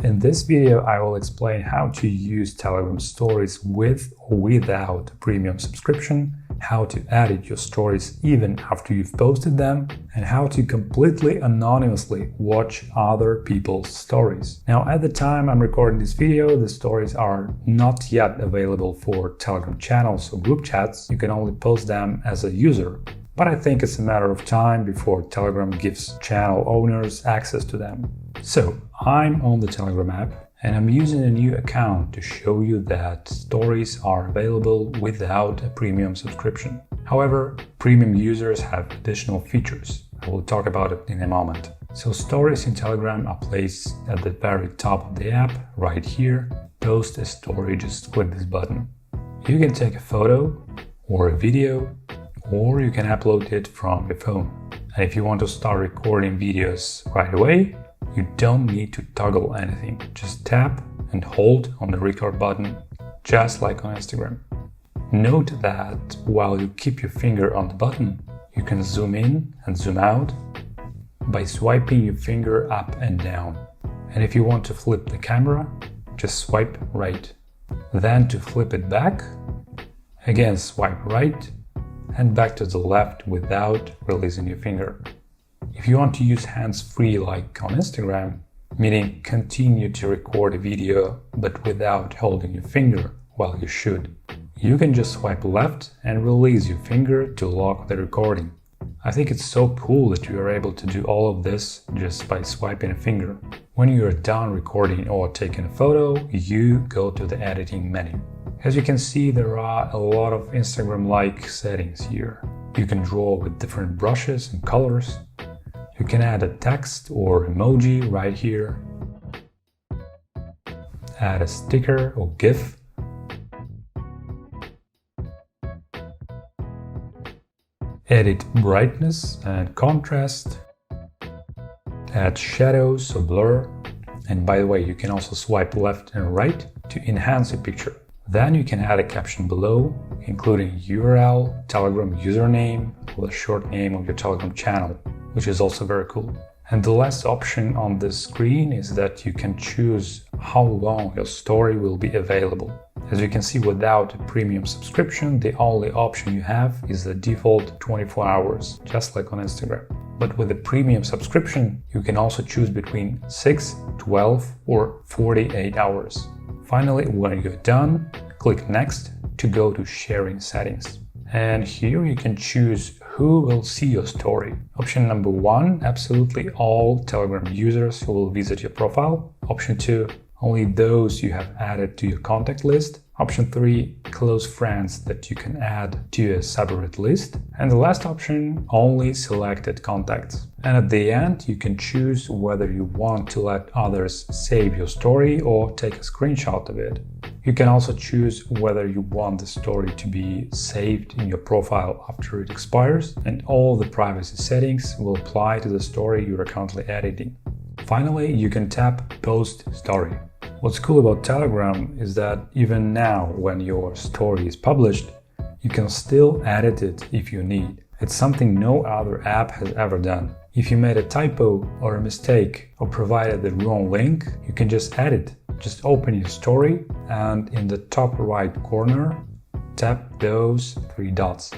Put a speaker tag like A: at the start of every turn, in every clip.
A: In this video, I will explain how to use Telegram stories with or without a premium subscription, how to edit your stories even after you've posted them, and how to completely anonymously watch other people's stories. Now, at the time I'm recording this video, the stories are not yet available for Telegram channels or group chats. You can only post them as a user. But I think it's a matter of time before Telegram gives channel owners access to them. So, I'm on the Telegram app and I'm using a new account to show you that stories are available without a premium subscription. However, premium users have additional features. I will talk about it in a moment. So stories in Telegram are placed at the very top of the app, right here. Post a story, just click this button. You can take a photo or a video, or you can upload it from your phone. And if you want to start recording videos right away, you don't need to toggle anything. Just tap and hold on the record button, just like on Instagram. Note that while you keep your finger on the button, you can zoom in and zoom out by swiping your finger up and down. And if you want to flip the camera, just swipe right. Then to flip it back, again swipe right and back to the left without releasing your finger. If you want to use hands-free like on Instagram, meaning continue to record a video but without holding your finger while you should, you can just swipe left and release your finger to lock the recording. I think it's so cool that you are able to do all of this just by swiping a finger. When you are done recording or taking a photo, you go to the editing menu. As you can see, there are a lot of Instagram-like settings here. You can draw with different brushes and colors. You can add a text or emoji right here. Add a sticker or GIF. Edit brightness and contrast. Add shadows or blur. And by the way, you can also swipe left and right to enhance your picture. Then you can add a caption below, including URL, Telegram username, or the short name of your Telegram channel, which is also very cool. And the last option on this screen is that you can choose how long your story will be available. As you can see, without a premium subscription, the only option you have is the default 24 hours, just like on Instagram. But with a premium subscription, you can also choose between 6, 12 or 48 hours. Finally, when you're done, click Next to go to Sharing settings. And here you can choose who will see your story. Option number 1, absolutely all Telegram users who will visit your profile. Option 2, only those you have added to your contact list. Option 3, close friends that you can add to a separate list. And the last option, only selected contacts. And at the end, you can choose whether you want to let others save your story or take a screenshot of it. You can also choose whether you want the story to be saved in your profile after it expires, and all the privacy settings will apply to the story you are currently editing. Finally, you can tap Post Story. What's cool about Telegram is that even now, when your story is published, you can still edit it if you need. It's something no other app has ever done. If you made a typo or a mistake or provided the wrong link, you can just edit. Just open your story and in the top right corner, tap those 3 dots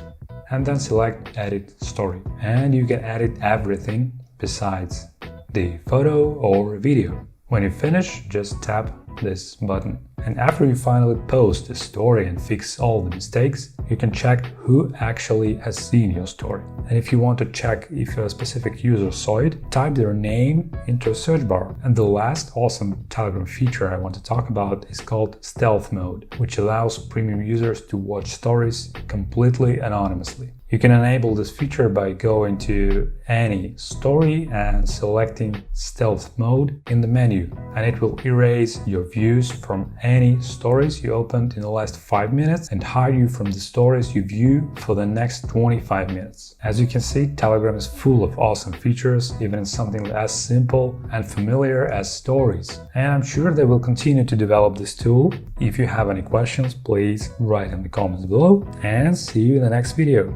A: and then select Edit Story. And you can edit everything besides the photo or video. When you finish, just tap this button. And after you finally post a story and fix all the mistakes, you can check who actually has seen your story. And if you want to check if a specific user saw it, type their name into a search bar. And the last awesome Telegram feature I want to talk about is called Stealth Mode, which allows premium users to watch stories completely anonymously. You can enable this feature by going to any story and selecting Stealth Mode in the menu, and it will erase your views from any stories you opened in the last 5 minutes and hide you from the stories you view for the next 25 minutes. As you can see, Telegram is full of awesome features, even in something as simple and familiar as stories. And I'm sure they will continue to develop this tool. If you have any questions, please write in the comments below, and see you in the next video.